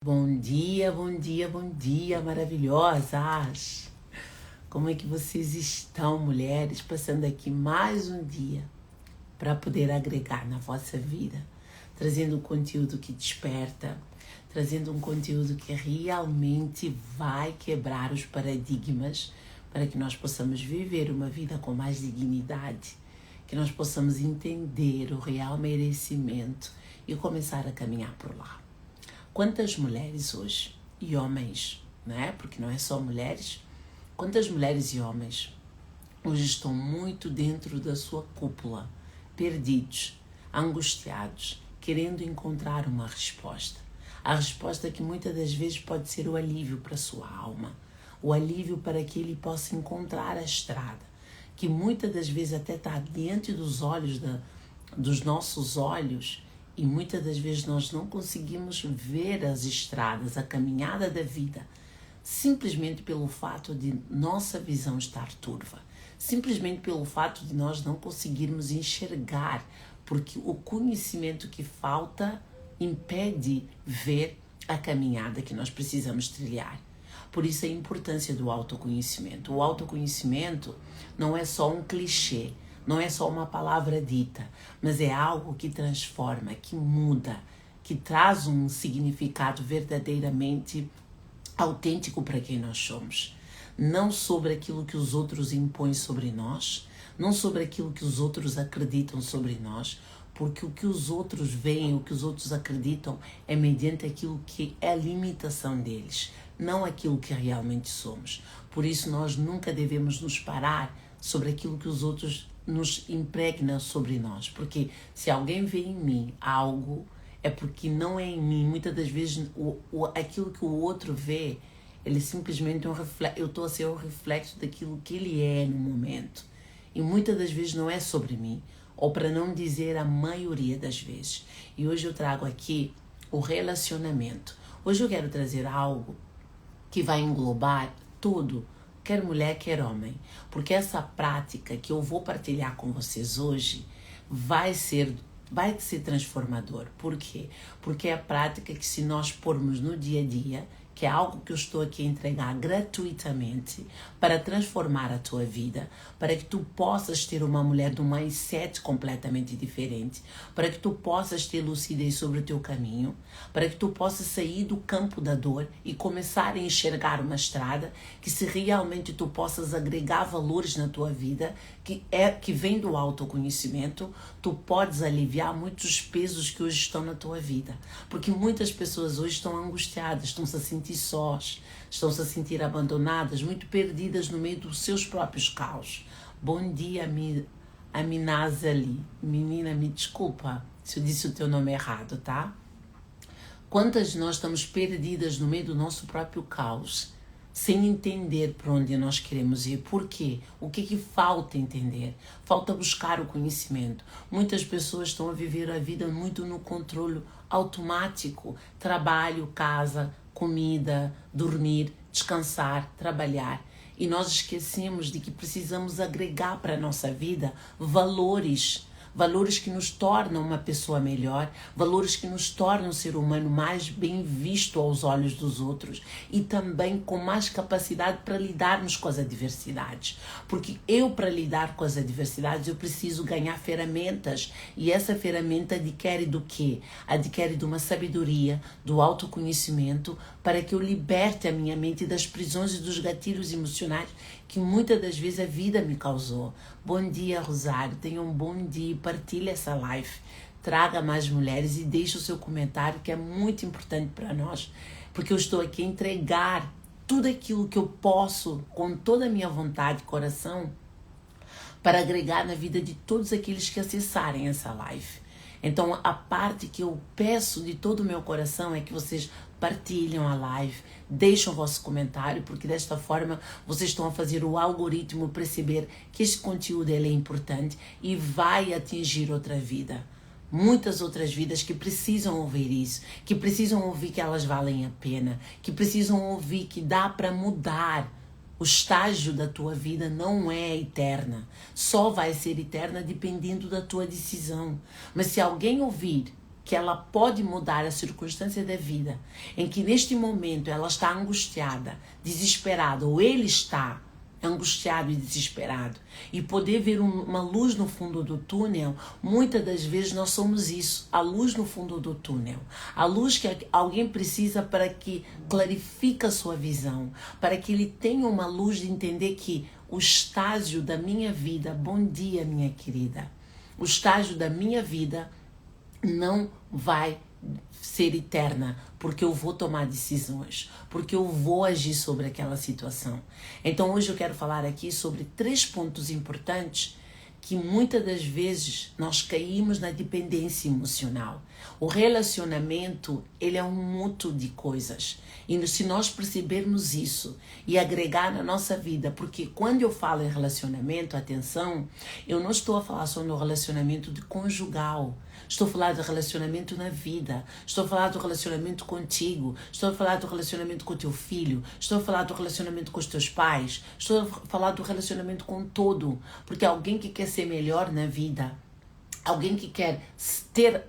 Bom dia, bom dia, bom dia, maravilhosas! Como é que vocês estão, mulheres? Passando aqui mais um dia para poder agregar na vossa vida, trazendo um conteúdo que desperta, trazendo um conteúdo que realmente vai quebrar os paradigmas para que nós possamos viver uma vida com mais dignidade, que nós possamos entender o real merecimento e começar a caminhar por lá. Quantas mulheres hoje, e homens, né? Porque não é só mulheres, quantas mulheres e homens hoje estão muito dentro da sua cúpula, perdidos, angustiados, querendo encontrar uma resposta. A resposta que muitas das vezes pode ser o alívio para a sua alma, o alívio para que ele possa encontrar a estrada, que muitas das vezes até está diante dos olhos, dos nossos olhos, e muitas das vezes nós não conseguimos ver as estradas, a caminhada da vida, simplesmente pelo fato de nossa visão estar turva, simplesmente pelo fato de nós não conseguirmos enxergar, porque o conhecimento que falta impede ver a caminhada que nós precisamos trilhar. Por isso a importância do autoconhecimento. O autoconhecimento não é só um clichê, não é só uma palavra dita, mas é algo que transforma, que muda, que traz um significado verdadeiramente autêntico para quem nós somos. Não sobre aquilo que os outros impõem sobre nós, não sobre aquilo que os outros acreditam sobre nós, porque o que os outros veem, o que os outros acreditam é mediante aquilo que é a limitação deles, não aquilo que realmente somos. Por isso nós nunca devemos nos parar sobre aquilo que os outros nos impregna sobre nós, porque se alguém vê em mim algo, é porque não é em mim. Muitas das vezes aquilo que o outro vê, ele simplesmente eu estou a ser o reflexo daquilo que ele é no momento, e muitas das vezes não é sobre mim, ou para não dizer a maioria das vezes. E hoje eu trago aqui o relacionamento. Hoje eu quero trazer algo que vai englobar tudo, quer mulher, quer homem, porque essa prática que eu vou partilhar com vocês hoje vai ser transformador. Por quê? Porque é a prática que, se nós pormos no dia a dia, que é algo que eu estou aqui a entregar gratuitamente para transformar a tua vida, para que tu possas ter uma mulher de um mindset completamente diferente, para que tu possas ter lucidez sobre o teu caminho, para que tu possas sair do campo da dor e começar a enxergar uma estrada, que se realmente tu possas agregar valores na tua vida, que vem do autoconhecimento, tu podes aliviar muitos pesos que hoje estão na tua vida, porque muitas pessoas hoje estão angustiadas, estão se a sentir sós, estão se a sentir abandonadas, muito perdidas no meio dos seus próprios caos. Bom dia, Aminazali. Menina, me desculpa se eu disse o teu nome errado, tá? Quantas de nós estamos perdidas no meio do nosso próprio caos, sem entender para onde nós queremos ir? Por quê? O que falta entender? Falta buscar o conhecimento. Muitas pessoas estão a viver a vida muito no controle automático. Trabalho, casa, comida, dormir, descansar, trabalhar. E nós esquecemos de que precisamos agregar para a nossa vida valores que nos tornam uma pessoa melhor, valores que nos tornam um ser humano mais bem visto aos olhos dos outros e também com mais capacidade para lidarmos com as adversidades. Porque para lidar com as adversidades, eu preciso ganhar ferramentas, e essa ferramenta adquire do quê? Adquire de uma sabedoria, do autoconhecimento, para que eu liberte a minha mente das prisões e dos gatilhos emocionais que muitas das vezes a vida me causou. Bom dia, Rosário. Tenha um bom dia. Partilhe essa live. Traga mais mulheres e deixe o seu comentário, que é muito importante para nós, porque eu estou aqui a entregar tudo aquilo que eu posso, com toda a minha vontade e coração, para agregar na vida de todos aqueles que acessarem essa live. Então, a parte que eu peço de todo o meu coração é que vocês partilham a live, deixam o vosso comentário, porque desta forma vocês estão a fazer o algoritmo perceber que este conteúdo ele é importante e vai atingir outra vida. Muitas outras vidas que precisam ouvir isso, que precisam ouvir que elas valem a pena, que precisam ouvir que dá para mudar. O estágio da tua vida não é eterna. Só vai ser eterna dependendo da tua decisão. Mas se alguém ouvir que ela pode mudar a circunstância da vida, em que neste momento ela está angustiada, desesperada, ou ele está angustiado e desesperado, e poder ver uma luz no fundo do túnel, muitas das vezes nós somos isso, a luz no fundo do túnel, a luz que alguém precisa para que clarifique a sua visão, para que ele tenha uma luz de entender que o estágio da minha vida, bom dia minha querida, o estágio da minha vida não vai ser eterna, porque eu vou tomar decisões, porque eu vou agir sobre aquela situação. Então hoje eu quero falar aqui sobre 3 pontos importantes que muitas das vezes nós caímos na dependência emocional. O relacionamento, ele é um mútuo de coisas. E se nós percebermos isso e agregar na nossa vida, porque quando eu falo em relacionamento, atenção, eu não estou a falar só no relacionamento de conjugal. Estou a falar do relacionamento na vida. Estou a falar do relacionamento contigo. Estou a falar do relacionamento com o teu filho. Estou a falar do relacionamento com os teus pais. Estou a falar do relacionamento com todo. Porque alguém que quer ser melhor na vida, alguém que quer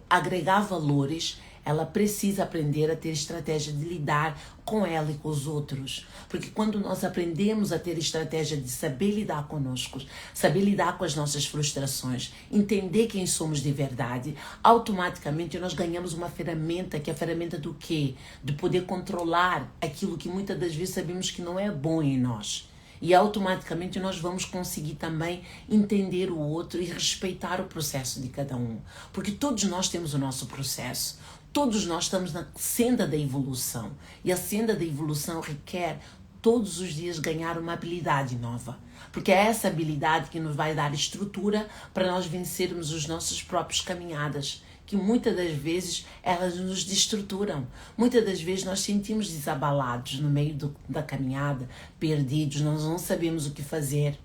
agregar valores, ela precisa aprender a ter estratégia de lidar com ela e com os outros. Porque quando nós aprendemos a ter estratégia de saber lidar conosco, saber lidar com as nossas frustrações, entender quem somos de verdade, automaticamente nós ganhamos uma ferramenta, que é a ferramenta do quê? De poder controlar aquilo que muitas das vezes sabemos que não é bom em nós. E automaticamente nós vamos conseguir também entender o outro e respeitar o processo de cada um. Porque todos nós temos o nosso processo. Todos nós estamos na senda da evolução. E a senda da evolução requer todos os dias ganhar uma habilidade nova. Porque é essa habilidade que nos vai dar estrutura para nós vencermos as nossas próprias caminhadas, que muitas das vezes elas nos destruturam. Muitas das vezes nós sentimos desabalados no meio da caminhada, perdidos, nós não sabemos o que fazer.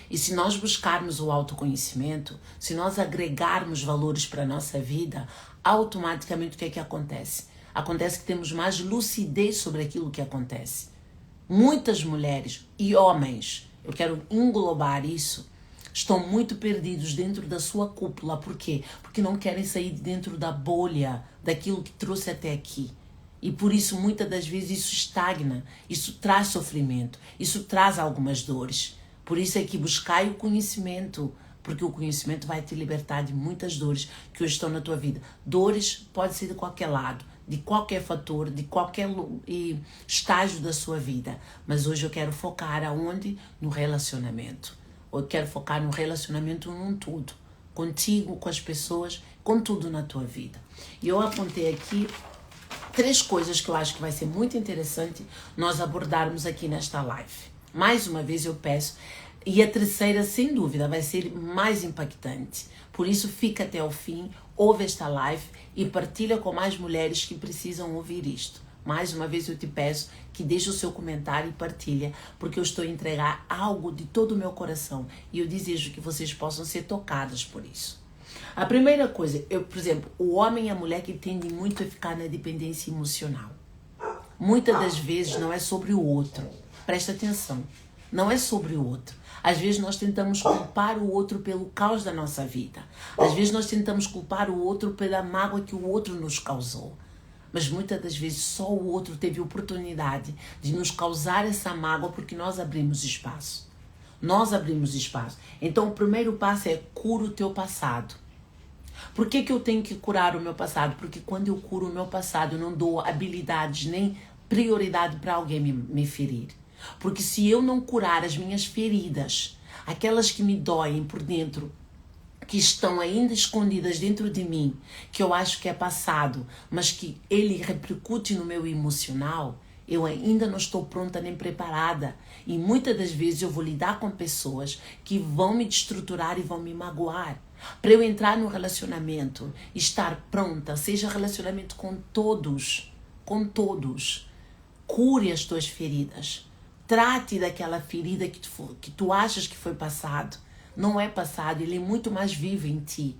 E se nós buscarmos o autoconhecimento, se nós agregarmos valores para a nossa vida, automaticamente o que é que acontece? Acontece que temos mais lucidez sobre aquilo que acontece. Muitas mulheres e homens, eu quero englobar isso, estão muito perdidos dentro da sua cúpula. Por quê? Porque não querem sair de dentro da bolha, daquilo que trouxe até aqui. E por isso, muitas das vezes, isso estagna, isso traz sofrimento, isso traz algumas dores. Por isso é que buscai o conhecimento, porque o conhecimento vai te libertar de muitas dores que hoje estão na tua vida. Dores pode ser de qualquer lado, de qualquer fator, de qualquer estágio da sua vida. Mas hoje eu quero focar aonde? No relacionamento. Eu quero focar no relacionamento num tudo. Contigo, com as pessoas, com tudo na tua vida. E eu apontei aqui 3 coisas que eu acho que vai ser muito interessante nós abordarmos aqui nesta live. Mais uma vez eu peço, e a terceira, sem dúvida, vai ser mais impactante. Por isso, fica até o fim, ouve esta live e partilha com mais mulheres que precisam ouvir isto. Mais uma vez eu te peço que deixe o seu comentário e partilha, porque eu estou a entregar algo de todo o meu coração e eu desejo que vocês possam ser tocadas por isso. A primeira coisa, por exemplo, o homem e a mulher que tendem muito a ficar na dependência emocional. Muitas das vezes não é sobre o outro. Presta atenção, não é sobre o outro. Às vezes nós tentamos culpar o outro pelo caos da nossa vida. Às vezes nós tentamos culpar o outro pela mágoa que o outro nos causou. Mas muitas das vezes só o outro teve oportunidade de nos causar essa mágoa porque nós abrimos espaço. Nós abrimos espaço. Então o primeiro passo é cura o teu passado. Por que eu tenho que curar o meu passado? Porque quando eu curo o meu passado eu não dou habilidades nem prioridade para alguém me ferir. Porque se eu não curar as minhas feridas, aquelas que me doem por dentro, que estão ainda escondidas dentro de mim, que eu acho que é passado, mas que ele repercute no meu emocional, eu ainda não estou pronta nem preparada. E muitas das vezes eu vou lidar com pessoas que vão me destruturar e vão me magoar. Para eu entrar no relacionamento, estar pronta, seja relacionamento com todos, cure as tuas feridas. Trate daquela ferida que tu achas que foi passado. Não é passado, ele é muito mais vivo em ti.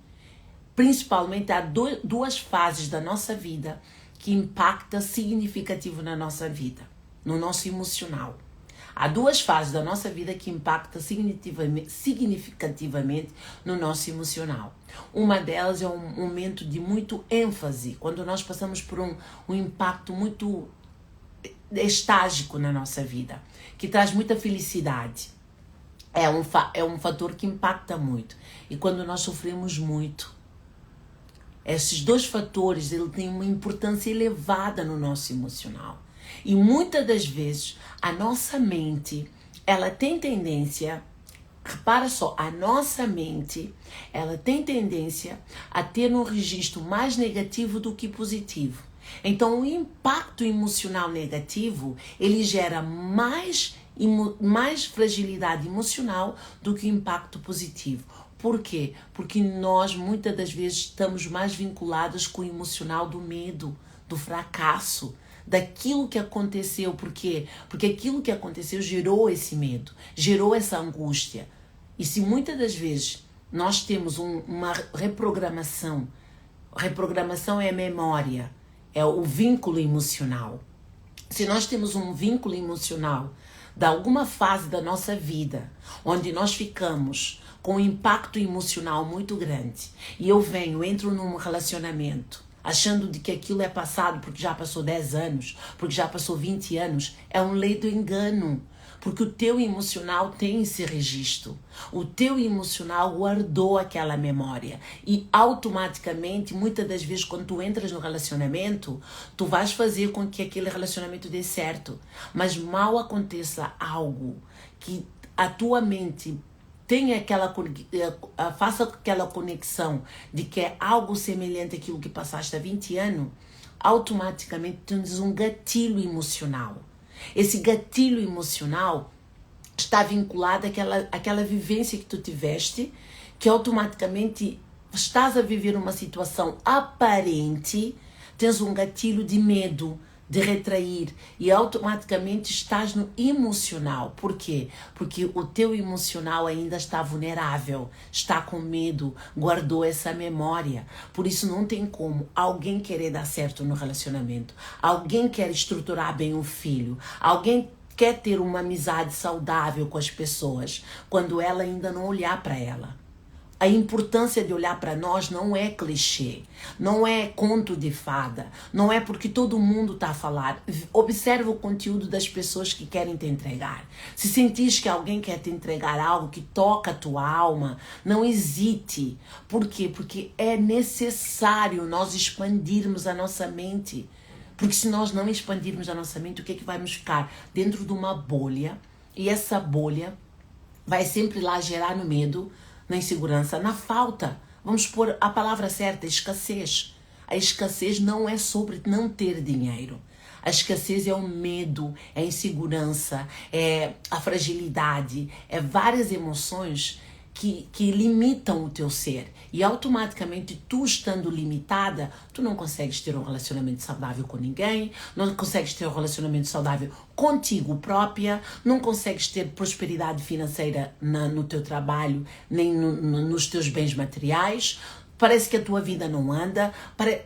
Principalmente há 2 fases da nossa vida que impactam significativo na nossa vida, no nosso emocional. Há duas fases da nossa vida que impactam significativamente no nosso emocional. Uma delas é um momento de muito ênfase, quando nós passamos por um impacto muito estágico na nossa vida, que traz muita felicidade. É um fator que impacta muito. E quando nós sofremos muito, esses dois fatores ele tem uma importância elevada no nosso emocional. E muitas das vezes a nossa mente, ela tem tendência, repara só, a nossa mente, ela tem tendência a ter um registro mais negativo do que positivo. Então o impacto emocional negativo, ele gera mais fragilidade emocional do que o impacto positivo. Por quê? Porque nós muitas das vezes estamos mais vinculados com o emocional do medo, do fracasso, daquilo que aconteceu. Por quê? Porque aquilo que aconteceu gerou esse medo, gerou essa angústia. E se muitas das vezes nós temos uma reprogramação é a memória, é o vínculo emocional. Se nós temos um vínculo emocional de alguma fase da nossa vida, onde nós ficamos com um impacto emocional muito grande, e eu entro num relacionamento, achando de que aquilo é passado porque já passou 10 anos, porque já passou 20 anos, é um lei do engano. Porque o teu emocional tem esse registro. O teu emocional guardou aquela memória. E automaticamente, muitas das vezes, quando tu entras no relacionamento, tu vais fazer com que aquele relacionamento dê certo. Mas mal aconteça algo que a tua mente tenha faça aquela conexão de que é algo semelhante àquilo que passaste há 20 anos, automaticamente tens um gatilho emocional. Esse gatilho emocional está vinculado àquela vivência que tu tiveste, que automaticamente estás a viver uma situação aparente, tens um gatilho de medo, de retrair, e automaticamente estás no emocional. Por quê? Porque o teu emocional ainda está vulnerável, está com medo, guardou essa memória. Por isso não tem como alguém querer dar certo no relacionamento, alguém quer estruturar bem o filho, alguém quer ter uma amizade saudável com as pessoas, quando ela ainda não olhar para ela. A importância de olhar para nós não é clichê, não é conto de fada, não é porque todo mundo está a falar. Observa o conteúdo das pessoas que querem te entregar. Se sentires que alguém quer te entregar algo que toca a tua alma, não hesite. Por quê? Porque é necessário nós expandirmos a nossa mente. Porque se nós não expandirmos a nossa mente, o que é que vamos ficar? Dentro de uma bolha, e essa bolha vai sempre lá gerar no medo, na insegurança, na falta. Vamos pôr a palavra certa, escassez. A escassez não é sobre não ter dinheiro. A escassez é o medo, é a insegurança, é a fragilidade, é várias emoções que limitam o teu ser. E automaticamente, tu estando limitada, tu não consegues ter um relacionamento saudável com ninguém, não consegues ter um relacionamento saudável contigo própria, não consegues ter prosperidade financeira no teu trabalho, nem nos teus bens materiais. Parece que a tua vida não anda.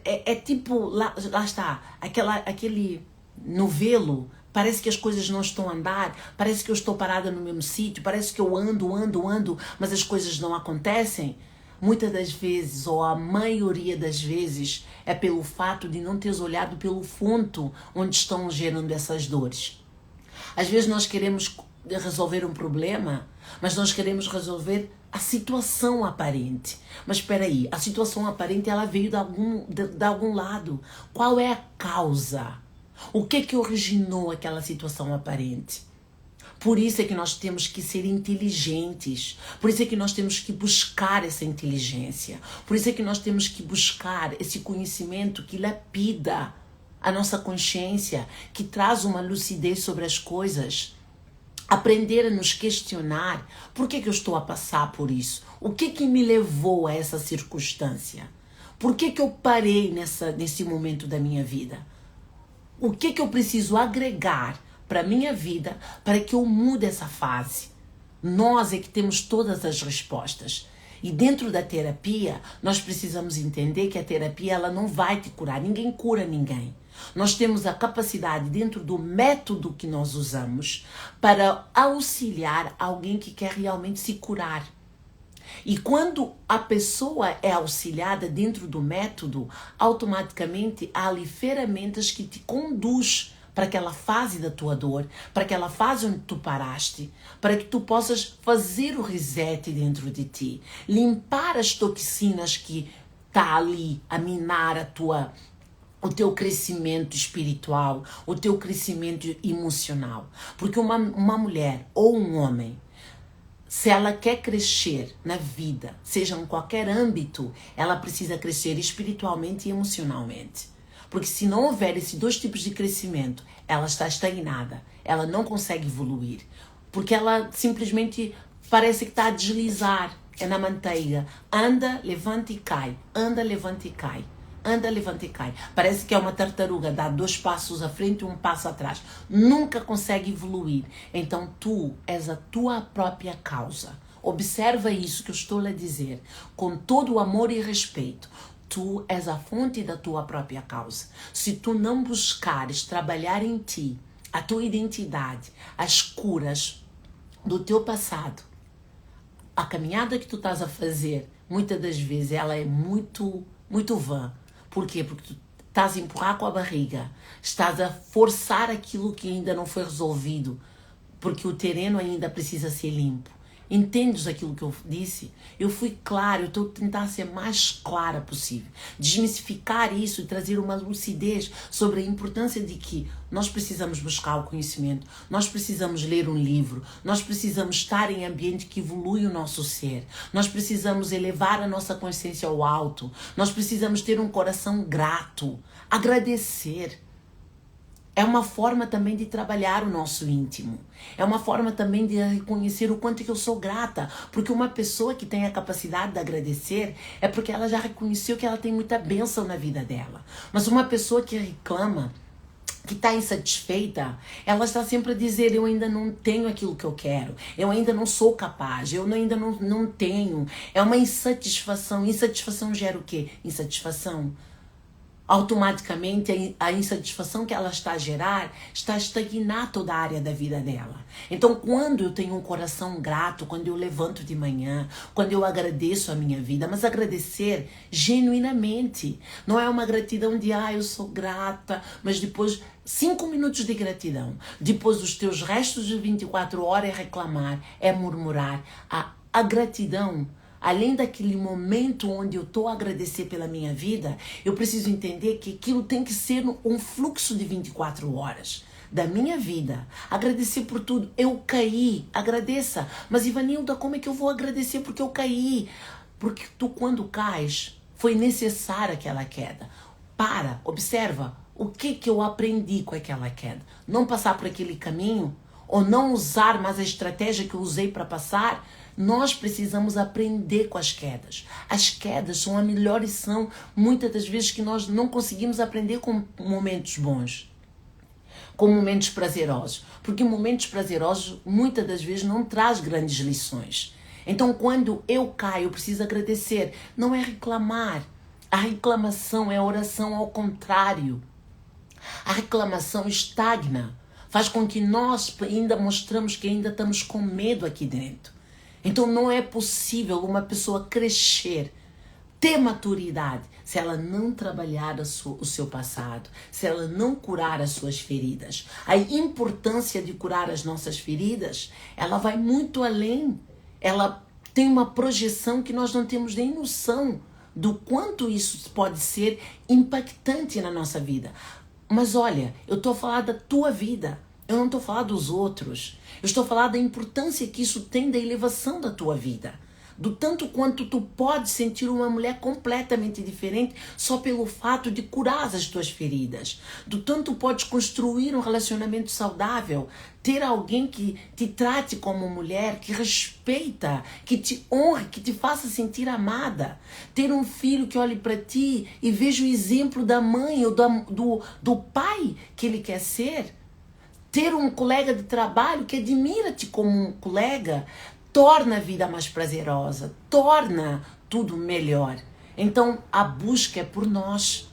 É tipo, lá está, aquele novelo. Parece que as coisas não estão a andar, parece que eu estou parada no mesmo sítio, parece que eu ando, mas as coisas não acontecem. Muitas das vezes, ou a maioria das vezes, é pelo fato de não teres olhado pelo fundo onde estão gerando essas dores. Às vezes nós queremos resolver um problema, mas nós queremos resolver a situação aparente. Mas espera aí, a situação aparente ela veio de algum lado. Qual é a causa? O que originou aquela situação aparente? Por isso é que nós temos que ser inteligentes. Por isso é que nós temos que buscar essa inteligência. Por isso é que nós temos que buscar esse conhecimento que lapida a nossa consciência, que traz uma lucidez sobre as coisas. Aprender a nos questionar. Por que eu estou a passar por isso? O que me levou a essa circunstância? Por que eu parei nesse momento da minha vida? O que eu preciso agregar para a minha vida para que eu mude essa fase? Nós é que temos todas as respostas. E dentro da terapia, nós precisamos entender que a terapia ela não vai te curar. Ninguém cura ninguém. Nós temos a capacidade, dentro do método que nós usamos, para auxiliar alguém que quer realmente se curar. E quando a pessoa é auxiliada dentro do método, automaticamente há ali ferramentas que te conduz para aquela fase da tua dor, para aquela fase onde tu paraste, para que tu possas fazer o reset dentro de ti, limpar as toxinas que tá ali a minar o teu crescimento espiritual, o teu crescimento emocional. Porque uma mulher ou um homem, se ela quer crescer na vida, seja em qualquer âmbito, ela precisa crescer espiritualmente e emocionalmente. Porque se não houver esses dois tipos de crescimento, ela está estagnada, ela não consegue evoluir. Porque ela simplesmente parece que está a deslizar, é na manteiga. Anda, levanta e cai, anda, levanta e cai. Anda, levanta e cai. Parece que é uma tartaruga, dá 2 passos à frente e 1 passo atrás. Nunca consegue evoluir. Então tu és a tua própria causa. Observa isso que eu estou a dizer. Com todo o amor e respeito. Tu és a fonte da tua própria causa. Se tu não buscares trabalhar em ti, a tua identidade, as curas do teu passado, a caminhada que tu estás a fazer, muitas das vezes ela é muito vã. Por quê? Porque tu estás a empurrar com a barriga, estás a forçar aquilo que ainda não foi resolvido, porque o terreno ainda precisa ser limpo. Entendes aquilo que eu disse? Eu fui claro, eu estou a tentar ser mais clara possível. Desmistificar isso e trazer uma lucidez sobre a importância de que nós precisamos buscar o conhecimento, nós precisamos ler um livro, nós precisamos estar em ambiente que evolui o nosso ser, nós precisamos elevar a nossa consciência ao alto, nós precisamos ter um coração grato, agradecer. É uma forma também de trabalhar o nosso íntimo. É uma forma também de reconhecer o quanto que eu sou grata. Porque uma pessoa que tem a capacidade de agradecer é porque ela já reconheceu que ela tem muita bênção na vida dela. Mas uma pessoa que reclama, que está insatisfeita, ela está sempre a dizer: eu ainda não tenho aquilo que eu quero, eu ainda não sou capaz, eu ainda não tenho. É uma insatisfação. Insatisfação gera o quê? Insatisfação. Automaticamente a insatisfação que ela está a gerar está a estagnar toda a área da vida dela. Então, quando eu tenho um coração grato, quando eu levanto de manhã, quando eu agradeço a minha vida, mas agradecer genuinamente, não é uma gratidão de eu sou grata, mas depois 5 minutos de gratidão, depois os teus restos de 24 horas é reclamar, é murmurar. A gratidão, além daquele momento onde eu estou a agradecer pela minha vida, eu preciso entender que aquilo tem que ser um fluxo de 24 horas da minha vida. Agradecer por tudo. Eu caí, agradeça. Mas Ivanilda, como é que eu vou agradecer porque eu caí? Porque tu, quando cais, foi necessária aquela queda. Observa o que eu aprendi com aquela queda. Não passar por aquele caminho, ou não usar mais a estratégia que eu usei para passar. Nós precisamos aprender com as quedas. As quedas são a melhor lição, muitas das vezes, que nós não conseguimos aprender com momentos bons, com momentos prazerosos. Porque momentos prazerosos, muitas das vezes, não traz grandes lições. Então, quando eu caio, eu preciso agradecer. Não é reclamar. A reclamação é a oração ao contrário. A reclamação estagna. Faz com que nós ainda mostramos que ainda estamos com medo aqui dentro. Então não é possível uma pessoa crescer, ter maturidade, se ela não trabalhar o seu passado, se ela não curar as suas feridas. A importância de curar as nossas feridas, ela vai muito além. Ela tem uma projeção que nós não temos nem noção do quanto isso pode ser impactante na nossa vida. Mas olha, eu estou a falar da tua vida. Eu não estou a falar dos outros. Eu estou a falar da importância que isso tem da elevação da tua vida. Do tanto quanto tu pode sentir uma mulher completamente diferente só pelo fato de curar as tuas feridas. Do tanto podes construir um relacionamento saudável, ter alguém que te trate como mulher, que respeita, que te honre, que te faça sentir amada. Ter um filho que olhe para ti e veja o exemplo da mãe ou do pai que ele quer ser. Ter um colega de trabalho que admira-te como um colega torna a vida mais prazerosa, torna tudo melhor. Então, a busca é por nós.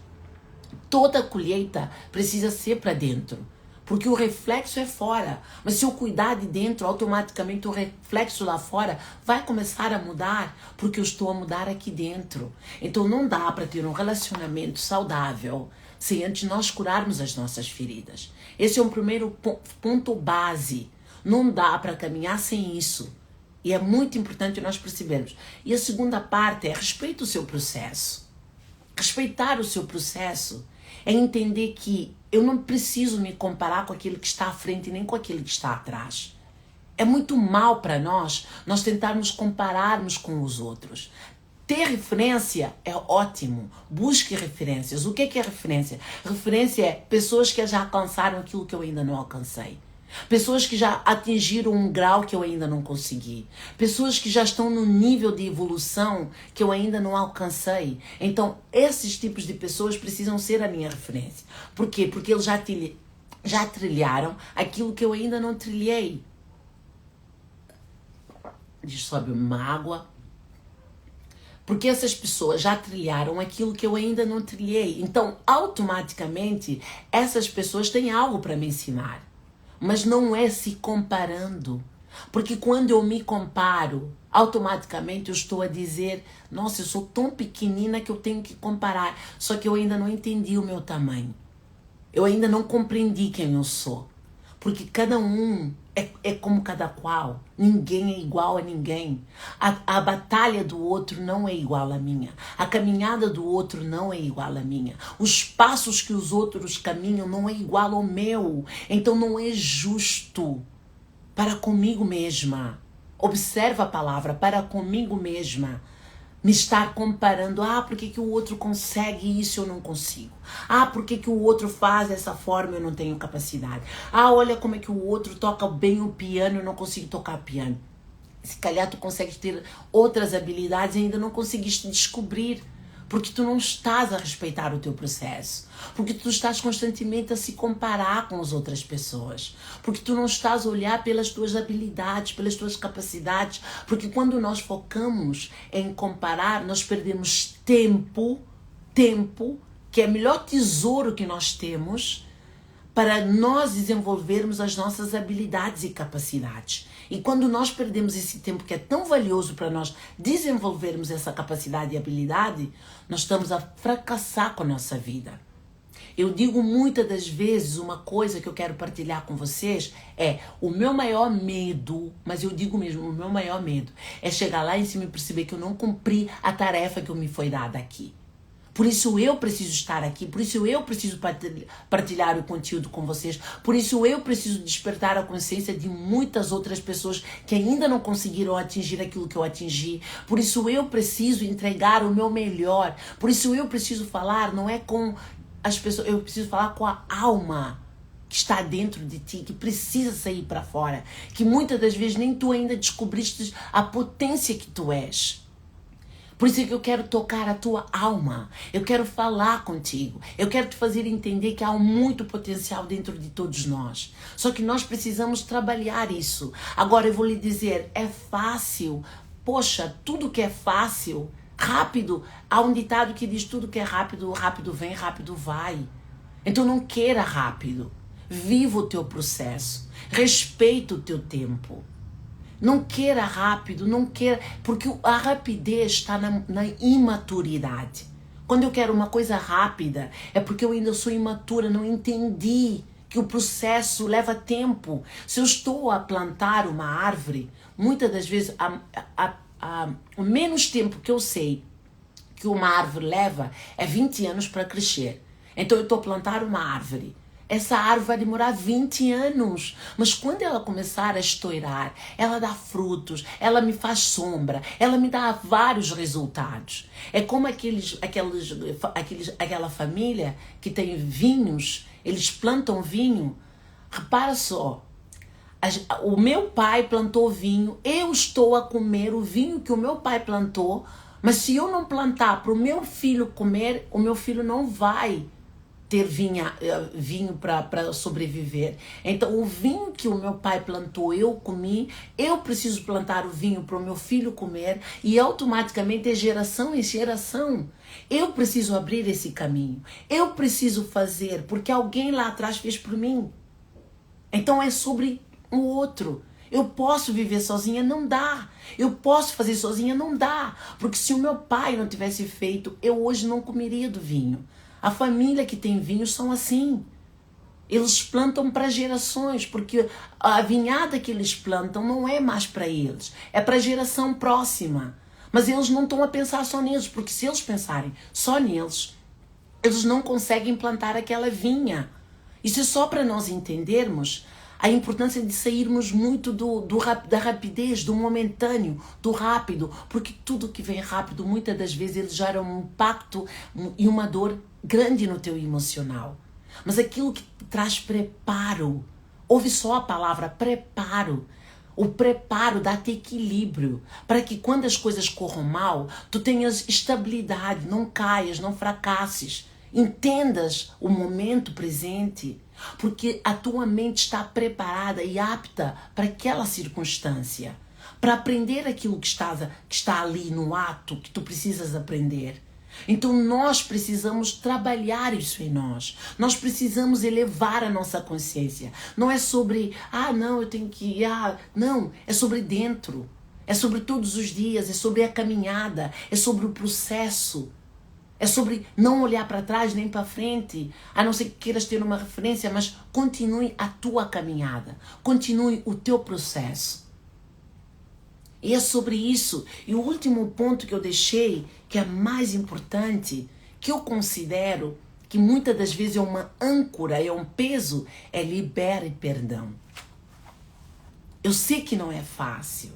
Toda colheita precisa ser para dentro, porque o reflexo é fora. Mas se eu cuidar de dentro, automaticamente o reflexo lá fora vai começar a mudar, porque eu estou a mudar aqui dentro. Então não dá para ter um relacionamento saudável sem antes nós curarmos as nossas feridas. Esse é um primeiro ponto base. Não dá para caminhar sem isso. E é muito importante nós percebermos. E a segunda parte é respeite o seu processo. Respeitar o seu processo é entender que eu não preciso me comparar com aquele que está à frente nem com aquele que está atrás. É muito mal para nós tentarmos compararmos com os outros. Ter referência é ótimo. Busque referências. O que é referência? Referência é pessoas que já alcançaram aquilo que eu ainda não alcancei. Pessoas que já atingiram um grau que eu ainda não consegui. Pessoas que já estão no nível de evolução que eu ainda não alcancei. Então, esses tipos de pessoas precisam ser a minha referência. Por quê? Porque eles já trilharam aquilo que eu ainda não trilhei. Sobe uma água. Porque essas pessoas já trilharam aquilo que eu ainda não trilhei. Então, automaticamente, essas pessoas têm algo para me ensinar. Mas não é se comparando. Porque quando eu me comparo, automaticamente eu estou a dizer, nossa, eu sou tão pequenina que eu tenho que comparar. Só que eu ainda não entendi o meu tamanho. Eu ainda não compreendi quem eu sou. Porque cada um é como cada qual. Ninguém é igual a ninguém. A batalha do outro não é igual à minha. A caminhada do outro não é igual à minha. Os passos que os outros caminham não é igual ao meu. Então não é justo para comigo mesma. Observa a palavra, para comigo mesma. Me estar comparando, por que o outro consegue isso e eu não consigo? Por que o outro faz dessa forma e eu não tenho capacidade? Olha como é que o outro toca bem o piano e eu não consigo tocar piano. Se calhar tu consegues ter outras habilidades e ainda não conseguiste descobrir. Porque tu não estás a respeitar o teu processo. Porque tu estás constantemente a se comparar com as outras pessoas. Porque tu não estás a olhar pelas tuas habilidades, pelas tuas capacidades. Porque quando nós focamos em comparar, nós perdemos tempo, que é o melhor tesouro que nós temos, para nós desenvolvermos as nossas habilidades e capacidades. E quando nós perdemos esse tempo que é tão valioso para nós desenvolvermos essa capacidade e habilidade, nós estamos a fracassar com a nossa vida. Eu digo muitas das vezes uma coisa que eu quero partilhar com vocês, o meu maior medo, mas eu digo mesmo, o meu maior medo é chegar lá em cima e perceber que eu não cumpri a tarefa que me foi dada aqui. Por isso eu preciso estar aqui, por isso eu preciso partilhar o conteúdo com vocês, por isso eu preciso despertar a consciência de muitas outras pessoas que ainda não conseguiram atingir aquilo que eu atingi, por isso eu preciso entregar o meu melhor, por isso eu preciso falar, não é com as pessoas, eu preciso falar com a alma que está dentro de ti, que precisa sair para fora, que muitas das vezes nem tu ainda descobriste a potência que tu és. Por isso que eu quero tocar a tua alma. Eu quero falar contigo. Eu quero te fazer entender que há muito potencial dentro de todos nós. Só que nós precisamos trabalhar isso. Agora eu vou lhe dizer, é fácil. Poxa, tudo que é fácil, rápido. Há um ditado que diz tudo que é rápido, rápido vem, rápido vai. Então não queira rápido. Viva o teu processo. Respeita o teu tempo. Não queira rápido, não queira, porque a rapidez está na imaturidade. Quando eu quero uma coisa rápida, é porque eu ainda sou imatura, não entendi que o processo leva tempo. Se eu estou a plantar uma árvore, muitas das vezes, o menos tempo que eu sei que uma árvore leva é 20 anos para crescer. Então eu estou a plantar uma árvore. Essa árvore vai demorar 20 anos, mas quando ela começar a estourar, ela dá frutos, ela me faz sombra, ela me dá vários resultados. É como aquela família que tem vinhos, eles plantam vinho. Repara só, o meu pai plantou vinho, eu estou a comer o vinho que o meu pai plantou, mas se eu não plantar para o meu filho comer, o meu filho não vai ter vinho para sobreviver. Então, o vinho que o meu pai plantou, eu comi, eu preciso plantar o vinho para o meu filho comer, e automaticamente é geração em geração. Eu preciso abrir esse caminho. Eu preciso fazer, porque alguém lá atrás fez por mim. Então, é sobre o outro. Eu posso viver sozinha? Não dá. Eu posso fazer sozinha? Não dá. Porque se o meu pai não tivesse feito, eu hoje não comeria do vinho. A família que tem vinhos são assim. Eles plantam para gerações, porque a vinhada que eles plantam não é mais para eles, é para a geração próxima. Mas eles não estão a pensar só neles, porque se eles pensarem só neles, eles não conseguem plantar aquela vinha. Isso é só para nós entendermos a importância de sairmos muito da rapidez, do momentâneo, do rápido, porque tudo que vem rápido, muitas das vezes, ele gera um impacto e uma dor grande no teu emocional. Mas aquilo que traz preparo, ouve só a palavra preparo. O preparo dá-te equilíbrio, para que quando as coisas corram mal, tu tenhas estabilidade, não caias, não fracasses. Entendas o momento presente, porque a tua mente está preparada e apta para aquela circunstância, para aprender aquilo que está ali no ato, que tu precisas aprender. Então nós precisamos trabalhar isso em nós. Nós precisamos elevar a nossa consciência. Não é sobre, não, eu tenho que ir, não, é sobre dentro. É sobre todos os dias, é sobre a caminhada, é sobre o processo. É sobre não olhar para trás nem para frente, a não ser que queiras ter uma referência, mas continue a tua caminhada, continue o teu processo. E é sobre isso. E o último ponto que eu deixei, que é mais importante, que eu considero que muitas das vezes é uma âncora, é um peso, é libere perdão. Eu sei que não é fácil,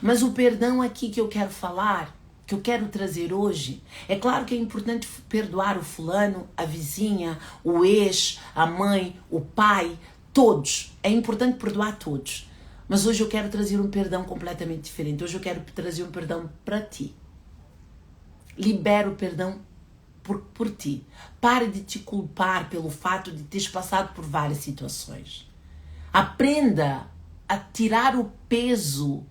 mas o perdão aqui que eu quero falar, que eu quero trazer hoje, é claro que é importante perdoar o fulano, a vizinha, o ex, a mãe, o pai, todos. É importante perdoar todos. Mas hoje eu quero trazer um perdão completamente diferente. Hoje eu quero trazer um perdão para ti. Libera o perdão por ti. Pare de te culpar pelo fato de teres passado por várias situações. Aprenda a tirar o peso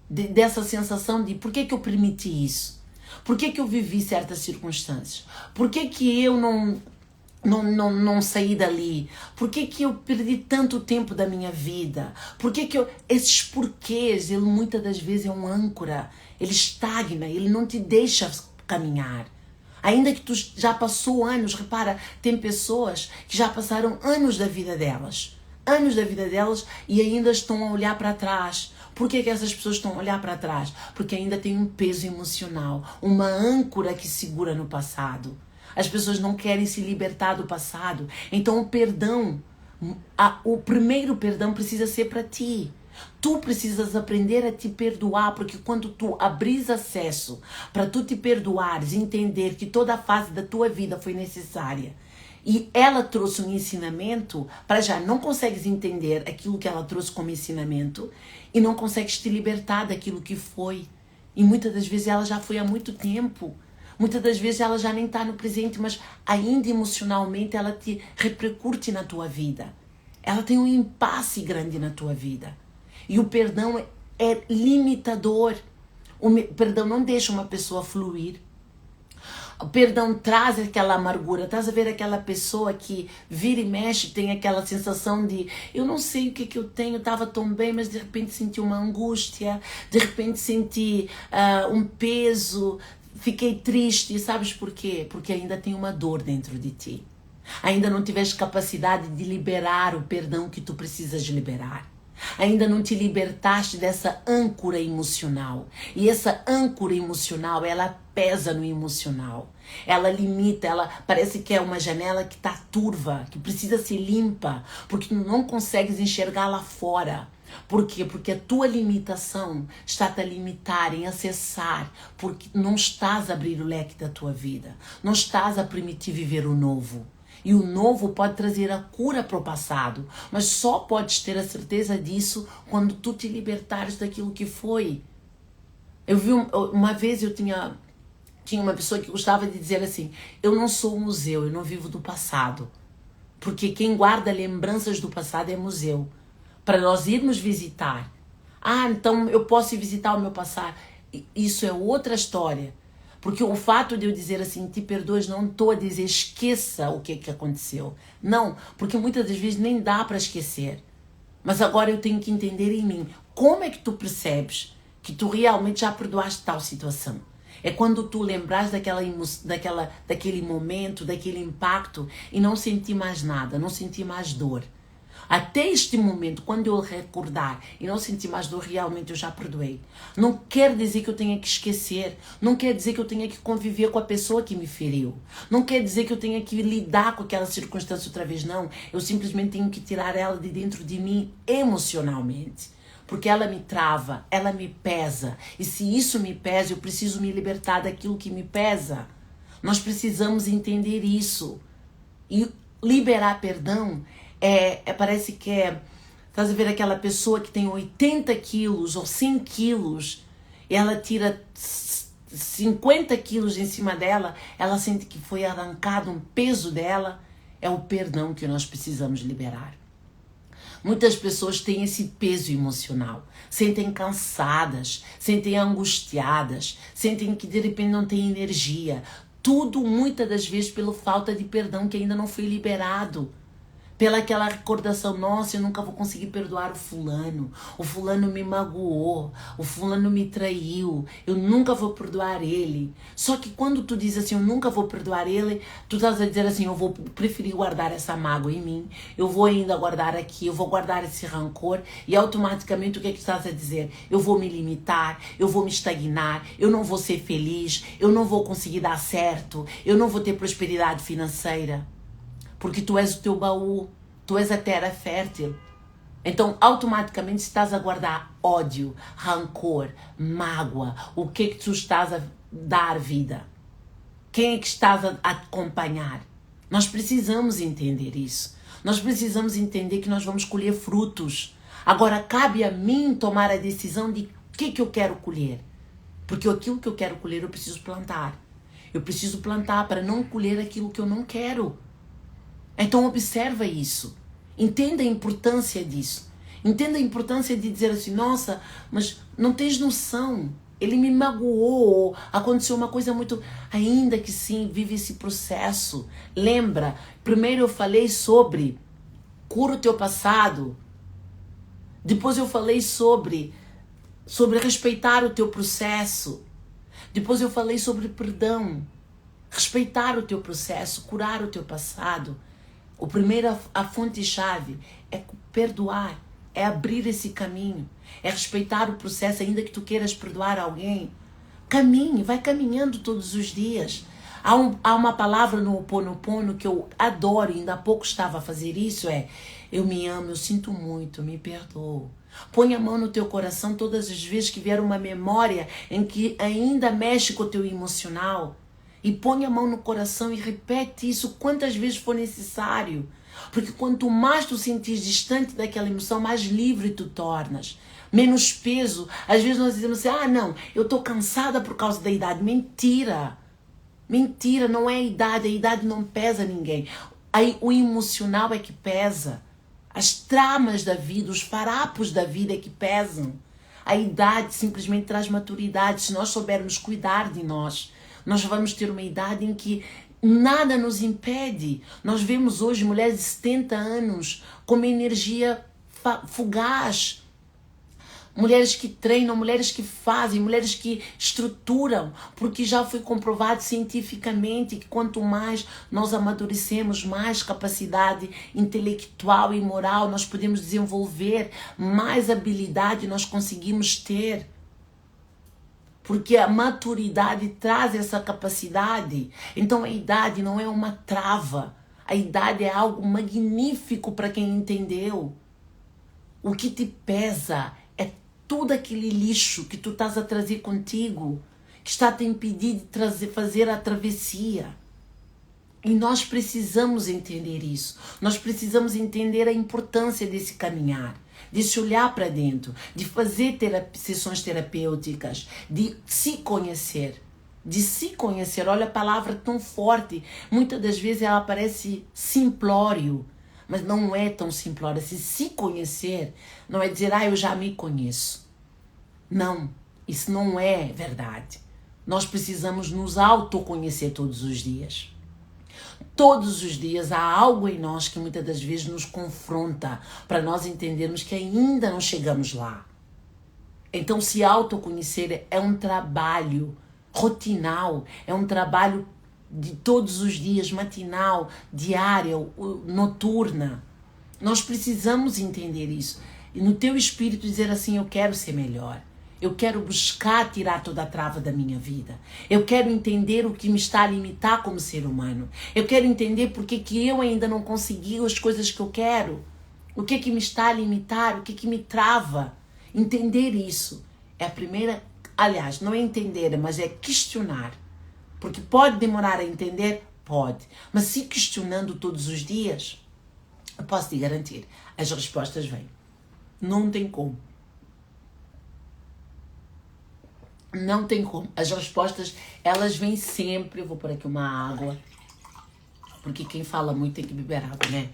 dessa sensação de por que eu permiti isso? Por que eu vivi certas circunstâncias? Por que eu não saí dali? Por que eu perdi tanto tempo da minha vida? Por que esses porquês, ele muitas das vezes é um âncora, ele estagna, ele não te deixa caminhar. Ainda que tu já passou anos, repara, tem pessoas que já passaram anos da vida delas e ainda estão a olhar para trás. Por que essas pessoas estão a olhar para trás? Porque ainda tem um peso emocional, uma âncora que segura no passado. As pessoas não querem se libertar do passado. Então o perdão, o primeiro perdão precisa ser para ti. Tu precisas aprender a te perdoar, porque quando tu abris acesso para tu te perdoares, entender que toda a fase da tua vida foi necessária, e ela trouxe um ensinamento, para já não consegues entender aquilo que ela trouxe como ensinamento e não consegues te libertar daquilo que foi. E muitas das vezes ela já foi há muito tempo. Muitas das vezes ela já nem está no presente, mas ainda emocionalmente ela te repercute na tua vida. Ela tem um impasse grande na tua vida. E o perdão é limitador. O perdão não deixa uma pessoa fluir. O perdão traz aquela amargura. Estás a ver aquela pessoa que vira e mexe, tem aquela sensação de eu não sei o que eu tenho, estava tão bem, mas de repente senti uma angústia, de repente senti um peso, fiquei triste. Sabes por quê? Porque ainda tem uma dor dentro de ti. Ainda não tiveste capacidade de liberar o perdão que tu precisas de liberar. Ainda não te libertaste dessa âncora emocional. E essa âncora emocional, ela pesa no emocional. Ela limita, ela parece que é uma janela que está turva, que precisa ser limpa, porque tu não consegues enxergar lá fora. Por quê? Porque a tua limitação está a te limitar em acessar, porque não estás a abrir o leque da tua vida. Não estás a permitir viver o novo. E o novo pode trazer a cura para o passado, mas só podes ter a certeza disso quando tu te libertares daquilo que foi. Eu vi uma vez, eu tinha uma pessoa que gostava de dizer assim, eu não sou um museu, eu não vivo do passado. Porque quem guarda lembranças do passado é museu. Para nós irmos visitar. Ah, então eu posso ir visitar o meu passado. Isso é outra história. Porque o fato de eu dizer assim, te perdoes, não estou a dizer esqueça o que aconteceu. Não, porque muitas das vezes nem dá para esquecer. Mas agora eu tenho que entender em mim. Como é que tu percebes que tu realmente já perdoaste tal situação? É quando tu lembras daquele momento, daquele impacto e não sentir mais nada, não sentir mais dor. Até este momento, quando eu recordar e não sentir mais dor, realmente eu já perdoei. Não quer dizer que eu tenha que esquecer. Não quer dizer que eu tenha que conviver com a pessoa que me feriu. Não quer dizer que eu tenha que lidar com aquela circunstância outra vez, não. Eu simplesmente tenho que tirar ela de dentro de mim emocionalmente. Porque ela me trava, ela me pesa. E se isso me pesa, eu preciso me libertar daquilo que me pesa. Nós precisamos entender isso. E liberar perdão parece que estás a ver aquela pessoa que tem 80 quilos ou 100 quilos e ela tira 50 quilos em cima dela, ela sente que foi arrancado um peso dela. É o perdão que nós precisamos liberar. Muitas pessoas têm esse peso emocional, sentem cansadas, sentem angustiadas, sentem que de repente não têm energia. Tudo muitas das vezes pela falta de perdão que ainda não foi liberado. Pela aquela recordação, nossa, eu nunca vou conseguir perdoar o fulano me magoou, o fulano me traiu, eu nunca vou perdoar ele. Só que quando tu diz assim, eu nunca vou perdoar ele, tu estás a dizer assim, eu vou preferir guardar essa mágoa em mim, eu vou ainda guardar aqui, eu vou guardar esse rancor, e automaticamente o que é que tu estás a dizer? Eu vou me limitar, eu vou me estagnar, eu não vou ser feliz, eu não vou conseguir dar certo, eu não vou ter prosperidade financeira. Porque tu és o teu baú, tu és a terra fértil. Então, automaticamente estás a guardar ódio, rancor, mágoa. O que é que tu estás a dar vida? Quem é que estás a acompanhar? Nós precisamos entender isso. Nós precisamos entender que nós vamos colher frutos. Agora, cabe a mim tomar a decisão de o que eu quero colher. Porque aquilo que eu quero colher, eu preciso plantar. Eu preciso plantar para não colher aquilo que eu não quero. Então observa isso, entenda a importância disso, entenda a importância de dizer assim, nossa, mas não tens noção, ele me magoou, aconteceu uma coisa muito, ainda que sim, vive esse processo, lembra, primeiro eu falei sobre cura o teu passado, depois eu falei sobre respeitar o teu processo, depois eu falei sobre perdão, respeitar o teu processo, curar o teu passado. O primeiro, a fonte-chave é perdoar, é abrir esse caminho, é respeitar o processo, ainda que tu queiras perdoar alguém. Caminhe, vai caminhando todos os dias. Há uma palavra no Ho'oponopono que eu adoro, ainda há pouco estava a fazer isso, eu me amo, eu sinto muito, me perdoo. Põe a mão no teu coração todas as vezes que vier uma memória em que ainda mexe com o teu emocional. E põe a mão no coração e repete isso quantas vezes for necessário. Porque quanto mais tu sentires distante daquela emoção, mais livre tu tornas. Menos peso. Às vezes nós dizemos assim, não, eu estou cansada por causa da idade. Mentira. Mentira, não é a idade não pesa ninguém. Aí, o emocional é que pesa. As tramas da vida, os farapos da vida é que pesam. A idade simplesmente traz maturidade. Se nós soubermos cuidar de nós vamos ter uma idade em que nada nos impede. Nós vemos hoje mulheres de 70 anos com uma energia fugaz. Mulheres que treinam, mulheres que fazem, mulheres que estruturam, porque já foi comprovado cientificamente que quanto mais nós amadurecemos, mais capacidade intelectual e moral nós podemos desenvolver, mais habilidade nós conseguimos ter. Porque a maturidade traz essa capacidade. Então a idade não é uma trava. A idade é algo magnífico para quem entendeu. O que te pesa é todo aquele lixo que tu estás a trazer contigo, que está a te impedir de fazer a travessia. E nós precisamos entender isso. Nós precisamos entender a importância desse caminhar, de se olhar para dentro, de fazer sessões terapêuticas, de se conhecer. De se conhecer. Olha a palavra tão forte. Muitas das vezes ela parece simplório. Mas não é tão simplório. Se conhecer não é dizer, eu já me conheço. Não, isso não é verdade. Nós precisamos nos autoconhecer todos os dias. Todos os dias há algo em nós que muitas das vezes nos confronta para nós entendermos que ainda não chegamos lá. Então, se autoconhecer é um trabalho rotinal, é um trabalho de todos os dias, matinal, diária, noturna. Nós precisamos entender isso. E no teu espírito dizer assim, eu quero ser melhor. Eu quero buscar tirar toda a trava da minha vida. Eu quero entender o que me está a limitar como ser humano. Eu quero entender por que eu ainda não consegui as coisas que eu quero. O que me está a limitar, o que me trava. Entender isso é a primeira... Aliás, não é entender, mas é questionar. Porque pode demorar a entender? Pode. Mas se questionando todos os dias, eu posso te garantir, as respostas vêm. Não tem como. Não tem como. As respostas, elas vêm sempre. Eu vou pôr aqui uma água. Porque quem fala muito tem que beber água, né?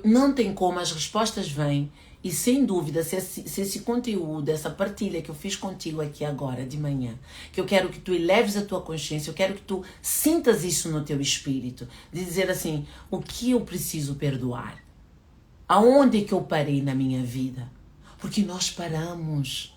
Não tem como, as respostas vêm. E sem dúvida, se esse conteúdo, essa partilha que eu fiz contigo aqui agora, de manhã, que eu quero que tu eleves a tua consciência, eu quero que tu sintas isso no teu espírito. De dizer assim, o que eu preciso perdoar? Aonde que eu parei na minha vida? Porque nós paramos.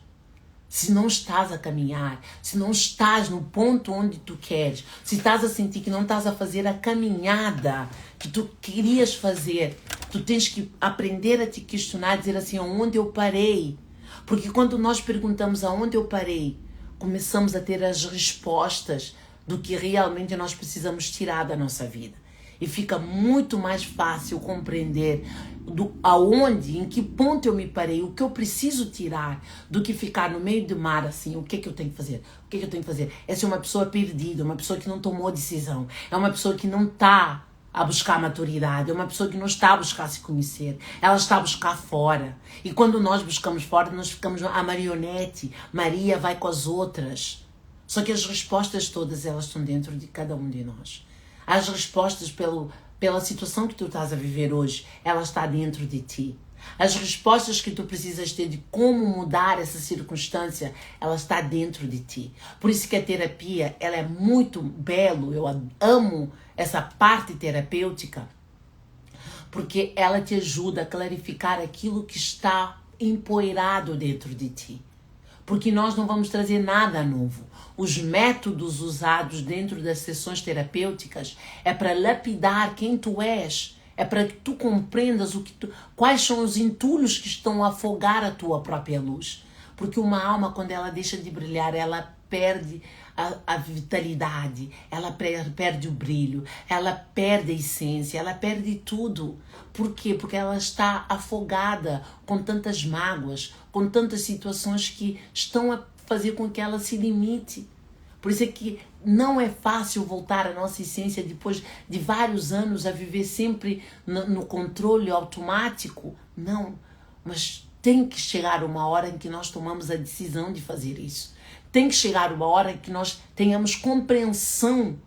Se não estás a caminhar, se não estás no ponto onde tu queres, se estás a sentir que não estás a fazer a caminhada que tu querias fazer, tu tens que aprender a te questionar, dizer assim, onde eu parei? Porque quando nós perguntamos aonde eu parei, começamos a ter as respostas do que realmente nós precisamos tirar da nossa vida. E fica muito mais fácil compreender aonde, em que ponto eu me parei, o que eu preciso tirar, do que ficar no meio do mar assim, o que eu tenho que fazer? O que eu tenho que fazer? É ser uma pessoa perdida, uma pessoa que não tomou decisão, é uma pessoa que não está a buscar maturidade, é uma pessoa que não está a buscar se conhecer, ela está a buscar fora. E quando nós buscamos fora, nós ficamos a marionete, Maria vai com as outras. Só que as respostas todas, elas estão dentro de cada um de nós. As respostas pela situação que tu estás a viver hoje, ela está dentro de ti. As respostas que tu precisas ter de como mudar essa circunstância, ela está dentro de ti. Por isso que a terapia, ela é muito belo, eu amo essa parte terapêutica, porque ela te ajuda a clarificar aquilo que está empoeirado dentro de ti. Porque nós não vamos trazer nada novo. Os métodos usados dentro das sessões terapêuticas é para lapidar quem tu és, é para que tu compreendas quais são os entulhos que estão a afogar a tua própria luz. Porque uma alma, quando ela deixa de brilhar, ela perde a vitalidade, ela perde o brilho, ela perde a essência, ela perde tudo. Por quê? Porque ela está afogada com tantas mágoas, com tantas situações que estão a fazer com que ela se limite. Por isso é que não é fácil voltar à nossa essência depois de vários anos a viver sempre no controle automático. Não, mas tem que chegar uma hora em que nós tomamos a decisão de fazer isso. Tem que chegar uma hora em que nós tenhamos compreensão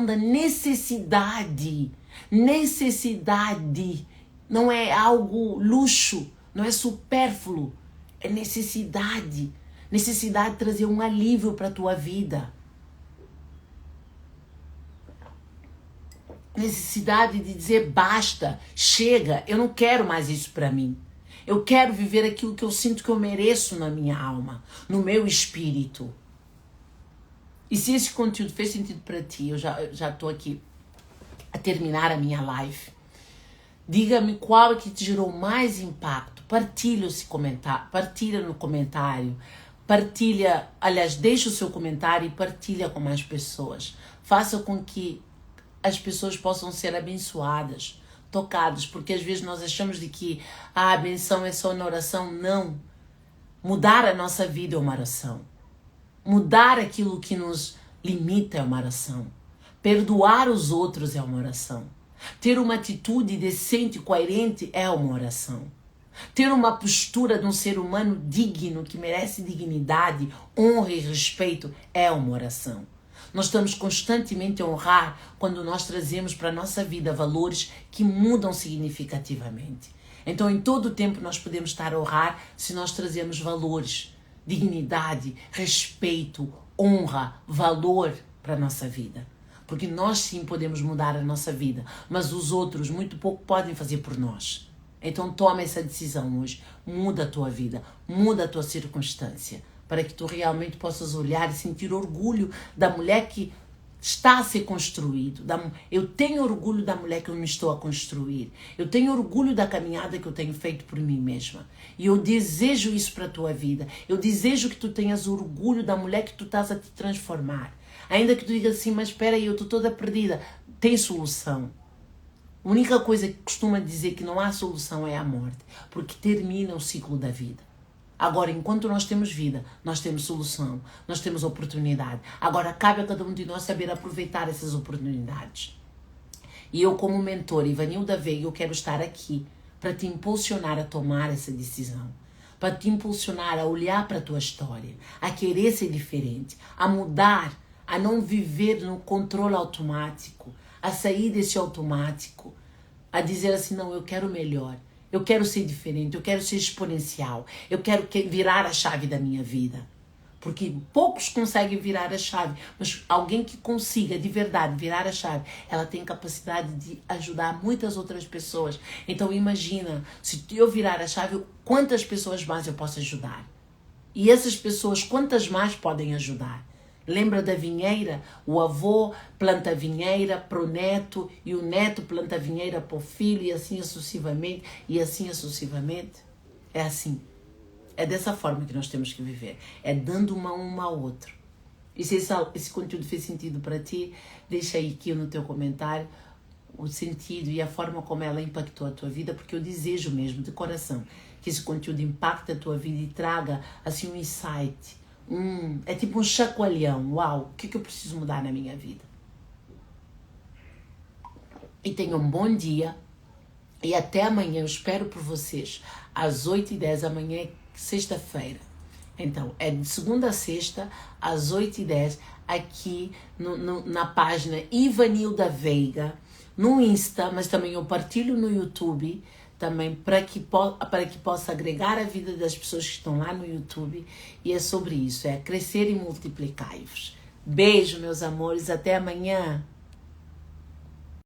da necessidade. Necessidade não é algo luxo, não é supérfluo, é necessidade. Necessidade de trazer um alívio para a tua vida. Necessidade de dizer basta, chega, eu não quero mais isso para mim. Eu quero viver aquilo que eu sinto que eu mereço na minha alma, no meu espírito. E se esse conteúdo fez sentido para ti, eu já estou aqui a terminar a minha live. Diga-me qual é que te gerou mais impacto. Partilha no comentário. Partilha, aliás, deixa o seu comentário e partilha com mais pessoas. Faça com que as pessoas possam ser abençoadas, tocadas, porque às vezes nós achamos de que a benção é só na oração. Não. Mudar a nossa vida é uma oração. Mudar aquilo que nos limita é uma oração. Perdoar os outros é uma oração. Ter uma atitude decente e coerente é uma oração. Ter uma postura de um ser humano digno, que merece dignidade, honra e respeito, é uma oração. Nós estamos constantemente a honrar quando nós trazemos para a nossa vida valores que mudam significativamente. Então, em todo o tempo, nós podemos estar a honrar se nós trazemos valores, dignidade, respeito, honra, valor para a nossa vida. Porque nós sim podemos mudar a nossa vida, mas os outros muito pouco podem fazer por nós. Então toma essa decisão hoje, muda a tua vida, muda a tua circunstância, para que tu realmente possas olhar e sentir orgulho da mulher que está a ser construído. Eu tenho orgulho da mulher que eu me estou a construir. Eu tenho orgulho da caminhada que eu tenho feito por mim mesma. E eu desejo isso para a tua vida. Eu desejo que tu tenhas orgulho da mulher que tu estás a te transformar. Ainda que tu digas assim, mas espera aí, eu estou toda perdida. Tem solução. A única coisa que costuma dizer que não há solução é a morte. Porque termina o ciclo da vida. Agora, enquanto nós temos vida, nós temos solução, nós temos oportunidade. Agora, cabe a cada um de nós saber aproveitar essas oportunidades. E eu, como mentor, Ivanilda Veiga, eu quero estar aqui para te impulsionar a tomar essa decisão. Para te impulsionar a olhar para a tua história, a querer ser diferente, a mudar, a não viver no controle automático, a sair desse automático, a dizer assim, não, eu quero melhor. Eu quero ser diferente, eu quero ser exponencial, eu quero virar a chave da minha vida. Porque poucos conseguem virar a chave, mas alguém que consiga de verdade virar a chave, ela tem capacidade de ajudar muitas outras pessoas. Então imagina, se eu virar a chave, quantas pessoas mais eu posso ajudar? E essas pessoas, quantas mais podem ajudar? Lembra da vinheira? O avô planta a vinheira para o neto e o neto planta a vinheira para o filho e assim sucessivamente, e assim sucessivamente. É assim. É dessa forma que nós temos que viver. É dando uma ao outro. E se esse conteúdo fez sentido para ti, deixa aí aqui no teu comentário o sentido e a forma como ela impactou a tua vida, porque eu desejo mesmo, de coração, que esse conteúdo impacte a tua vida e traga assim um insight. É tipo um chacoalhão. Uau, o que eu preciso mudar na minha vida? E tenham um bom dia. E até amanhã. Eu espero por vocês às 8h10. Amanhã é sexta-feira. Então, é de segunda a sexta, às 8h10, aqui na página Ivanilda Veiga, no Insta, mas também eu partilho no YouTube, também para que possa agregar a vida das pessoas que estão lá no YouTube. E é sobre isso, é crescer e multiplicar-vos. Beijo, meus amores, até amanhã.